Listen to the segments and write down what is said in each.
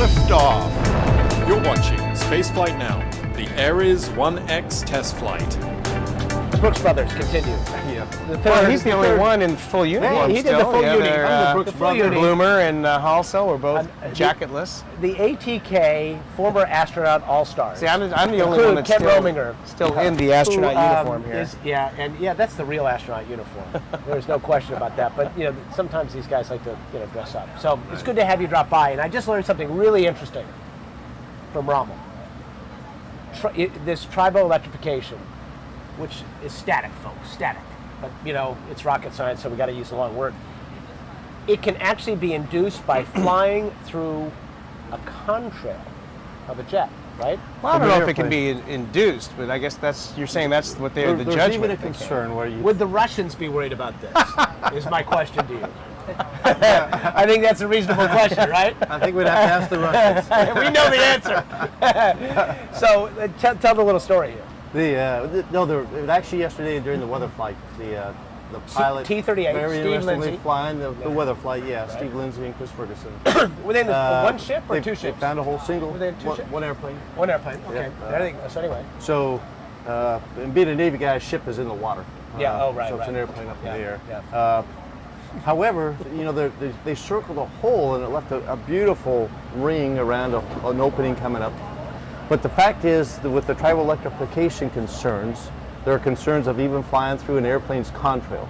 Liftoff! You're watching Spaceflight Now, the Ares 1X test flight. The Brooks Brothers continue. Well, he's the only one in full uniform. He did the full uni. The Brooks Brothers. Bloomer and Halsell were both jacketless. The ATK former astronaut all-stars. See, I'm the only one that's Kent Rominger, still in the astronaut uniform here. That's the real astronaut uniform. There's no question about that. But sometimes these guys like to dress up. So it's good to have you drop by. And I just learned something really interesting from Rommel. This triboelectrification, which is static, folks, static. But, it's rocket science, so we got to use a long word. It can actually be induced by flying through a contrail of a jet, right? Well, I don't know if it can be induced, but I guess you're saying that's what the judgment. There's even a concern where you... Would the Russians be worried about this, is my question to you. I think that's a reasonable question, right? I think we'd have to ask the Russians. We know the answer. So tell the little story here. Actually yesterday during the weather flight, the pilot T-38, very Steve interestingly Lindsay. flying the weather flight, right. Steve Lindsay and Chris Ferguson. Within one ship or two ships? They found a whole single one airplane. One airplane. Okay. So anyway. So, and being a Navy guy, a ship is in the water. So it's an airplane up in the air. Yeah. However, they circled a hole and it left a beautiful ring around an opening coming up. But the fact is that with the triboelectrification concerns, there are concerns of even flying through an airplane's contrail.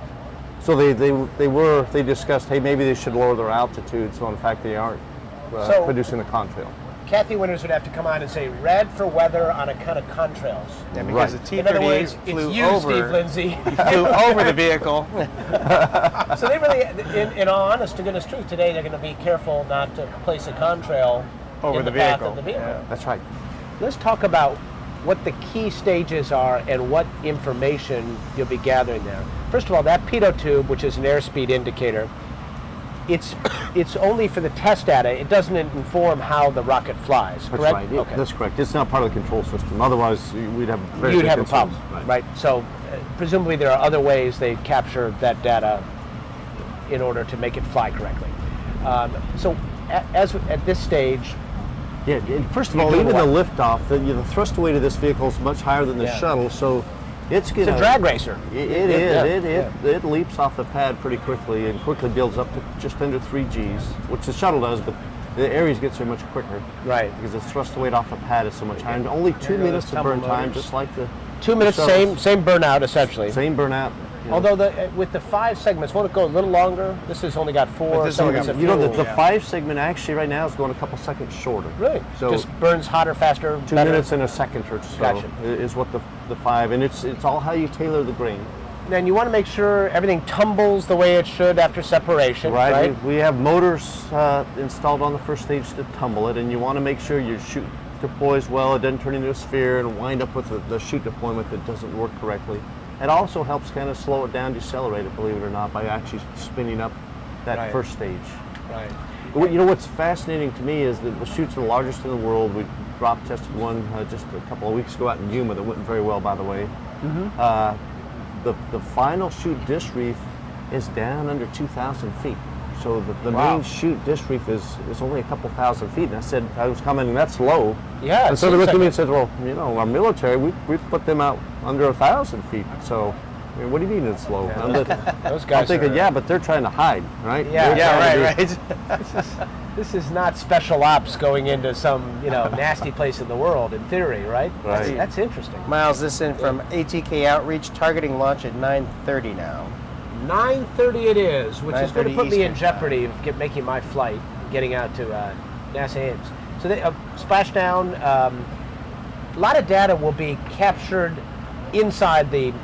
So they discussed, hey, maybe they should lower their altitude. So in fact, they aren't producing the contrail. Kathy Winters would have to come on and say red for weather on account of contrails. Yeah, because the T-38 in other words, flew it's you, over. Steve Lindsay. He flew over the vehicle. So they really, in all honest to goodness truth, today they're going to be careful not to place a contrail over in the path vehicle. of the vehicle. Yeah. That's right. Let's talk about what the key stages are and what information you'll be gathering there. First of all, that pitot tube, which is an airspeed indicator, it's only for the test data. It doesn't inform how the rocket flies, correct? That's right. Okay. That's correct. It's not part of the control system. Otherwise, we'd have You'd have a problem, right? So presumably there are other ways they capture that data in order to make it fly correctly. So at this stage, yeah, and first of all, even the liftoff, the thrust weight of this vehicle is much higher than the shuttle, so it's a drag racer. It leaps off the pad pretty quickly and quickly builds up to just under 3 Gs, which the shuttle does, but the Ares gets there much quicker. Right. Because the thrust weight off the pad is so much higher. And only 2 minutes to burn time, just like the 2 minutes, same burnout essentially. Same burnout. Although with the 5 segments, won't it go a little longer? This has only got 4 segments of fuel. The 5 segment actually right now is going a couple seconds shorter. Really? So just burns hotter, faster, 2 minutes and a second or so is what the 5, and it's all how you tailor the grain. Then you want to make sure everything tumbles the way it should after separation, right? We have motors installed on the first stage to tumble it, and you want to make sure your chute deploys well, it doesn't turn into a sphere and wind up with the chute deployment that doesn't work correctly. It also helps kind of slow it down, decelerate it, believe it or not, by actually spinning up that first stage. Right. What's fascinating to me is that the chutes are the largest in the world. We drop tested one just a couple of weeks ago out in Yuma that went very well, by the way. Mm-hmm. The final chute disc reef is down under 2,000 feet. So the main chute disc reef is only a couple thousand feet. And I was commenting, that's low. Yeah. And so they looked at me and said, well, our military, we put them out under 1,000 feet. So, what do you mean it's low? Yeah, those guys I'm thinking, but they're trying to hide, right? Right. This is not special ops going into some, nasty place in the world, in theory, right? Right. That's interesting. Miles, this in from ATK Outreach, targeting launch at 9:30 now. 9:30 it is, which is going to put me in Eastern jeopardy of making my flight, getting out to NASA Ames. So they splashdown. A lot of data will be captured inside the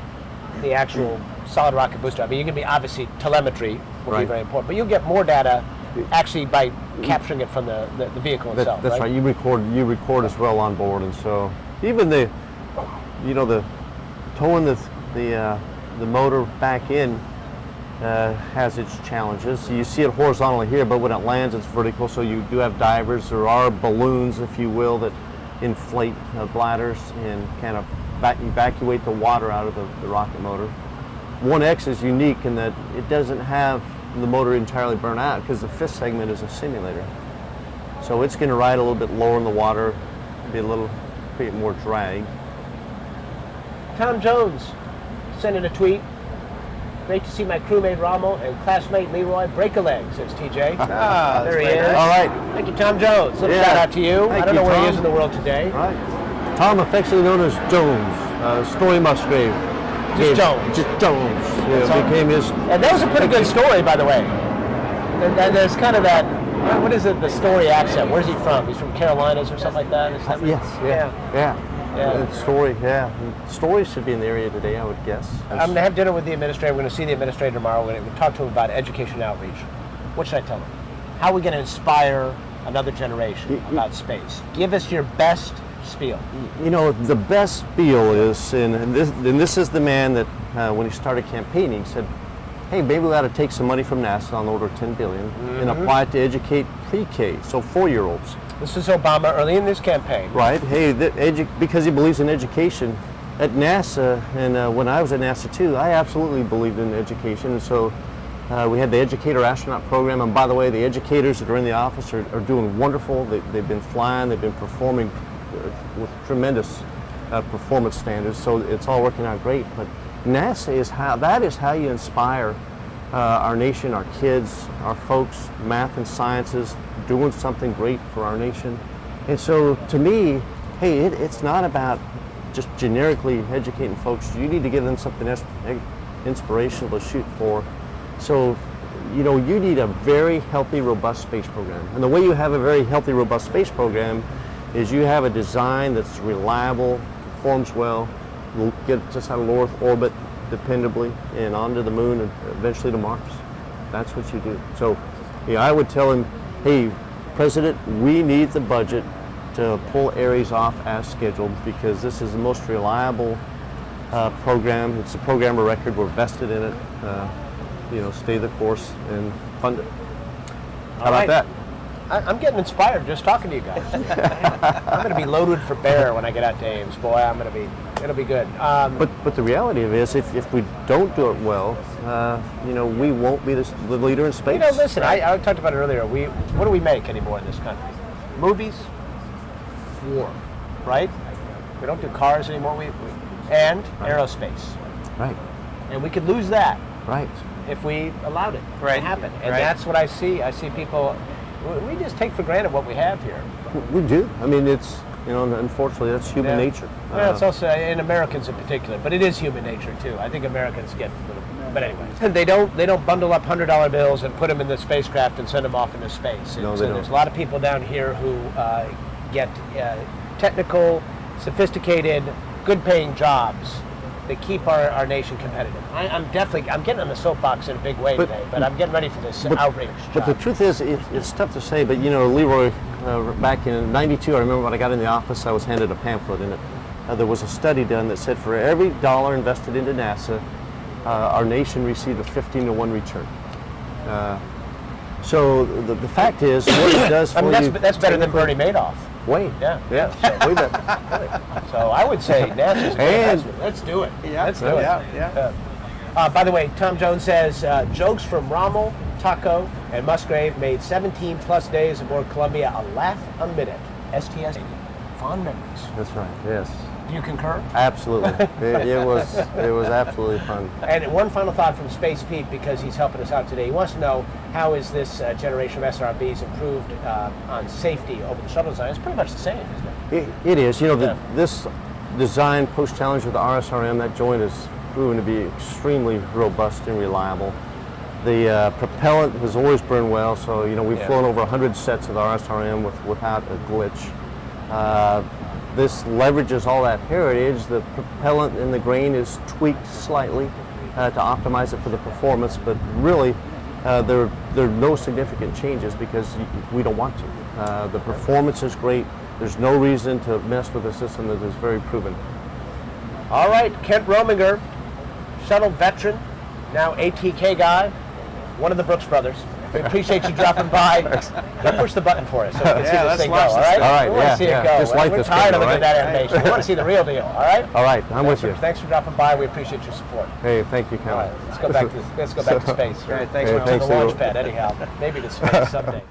actual solid rocket booster. I mean, you can be obviously telemetry will be very important, but you'll get more data actually by capturing it from the vehicle itself. That's right. You record as well on board, and so even the towing the motor back in has its challenges. So you see it horizontally here, but when it lands, it's vertical. So you do have divers. There are balloons, if you will, that inflate bladders and kind of evacuate the water out of the rocket motor. 1X is unique in that it doesn't have the motor entirely burn out because the fifth segment is a simulator. So it's going to ride a little bit lower in the water, create more drag. Tom Jones sending a tweet. Great to see my crewmate Rommel and classmate Leroy break a leg, says TJ. Ah, there he that's is. very All right. Thank you, Tom Jones. Little Yeah. shout out to you. Thank I don't you, know where he Tom. is in the world today. All right. Tom, affectionately known as Jones, Story Musgrave. Just Jones. Just Jones. That's all. Became his. And that was a pretty good story, by the way. There's kind of that, what is it, the story accent? Where's he from? He's from Carolinas or something like that? Is that right? Yes. Yeah. Yeah. Story. Yeah. Stories should be in the area today, I would guess. I'm going to have dinner with the administrator. We're going to see the administrator tomorrow. We're going to talk to him about education and outreach. What should I tell him? How are we going to inspire another generation about space? Give us your best spiel. You know, the best spiel is, and this is the man that when he started campaigning said, hey, maybe we ought to take some money from NASA on the order of $10 billion and apply it to educate pre-K, so 4-year-olds. This is Obama early in this campaign. Right. Hey, because he believes in education. At NASA, and when I was at NASA too, I absolutely believed in education. And so we had the Educator Astronaut Program. And by the way, the educators that are in the office are doing wonderful. They've been flying. They've been performing with tremendous performance standards. So it's all working out great. But NASA that is how you inspire our nation, our kids, our folks, math and sciences, doing something great for our nation. And so to me, hey, it's not about just generically educating folks. You need to give them something inspirational to shoot for. So, you know, you need a very healthy, robust space program. And the way you have a very healthy, robust space program is you have a design that's reliable, performs well, will get us out of low Earth orbit dependably and onto the moon and eventually to Mars. That's what you do. So, yeah, I would tell him, hey, President, we need the budget to pull Ares off as scheduled because this is the most reliable program. It's a program of record. We're vested in it. You know, stay the course and fund it. How about that? I'm getting inspired just talking to you guys. I'm going to be loaded for bear when I get out to Ames. Boy, it'll be good. But the reality of it is, if we don't do it well, you know, we won't be the leader in space. You know, listen, I talked about it earlier. What do we make anymore in this country? Movies, war, right? We don't do cars anymore. And aerospace. Right. And we could lose that. Right. If we allowed it to happen. And that's what I see. I see people, we just take for granted what we have here. We do. I mean, it's, you know, unfortunately, that's human nature. Well, it's also, in Americans in particular, but it is human nature too. I think Americans get a little, but anyway. They don't bundle up $100 bills and put them in the spacecraft and send them off into space. No, so there's a lot of people down here who get technical, sophisticated, good-paying jobs that keep our nation competitive. I'm getting on the soapbox in a big way today, but I'm getting ready for this outrage. But the truth is, it's tough to say, but you know, Leroy, back in '92, I remember when I got in the office, I was handed a pamphlet in it. There was a study done that said for every dollar invested into NASA, our nation received a 15-to-1 return. So the fact is, what it does for you... That's better than Bernie Madoff. Way. Yeah. So, way better. So I would say NASA's a good investment. Let's do it. Yeah. Let's do it. Yeah. By the way, Tom Jones says, jokes from Rommel, Taco, and Musgrave made 17 plus days aboard Columbia a laugh a minute. STS, fond memories. That's right, yes. Do you concur? Absolutely. It was absolutely fun. And one final thought from Space Pete, because he's helping us out today. He wants to know, how is this generation of SRBs improved on safety over the shuttle design? It's pretty much the same, isn't it? It is. You know, this design post-challenge with the RSRM, that joint has proven to be extremely robust and reliable. The propellant has always burned well, so you know we've flown over 100 sets of the RSRM without a glitch. This leverages all that heritage. The propellant in the grain is tweaked slightly to optimize it for the performance, but really there are no significant changes because we don't want to. The performance is great. There's no reason to mess with a system that is very proven. All right, Kent Rominger, shuttle veteran, now ATK guy, one of the Brooks brothers. We appreciate you dropping by. Let's push the button for us so we can see this thing go, all right? All right, we want to see it go. Just like We're this tired thing, of looking all at right? that animation. We want to see the real deal, all right? All right, I'm with you. Thanks for dropping by. We appreciate your support. Hey, thank you, Ken. All right, let's go back to space. All right, thanks, To Ron. the Thanks, launch Leo. pad, anyhow. Maybe to space someday.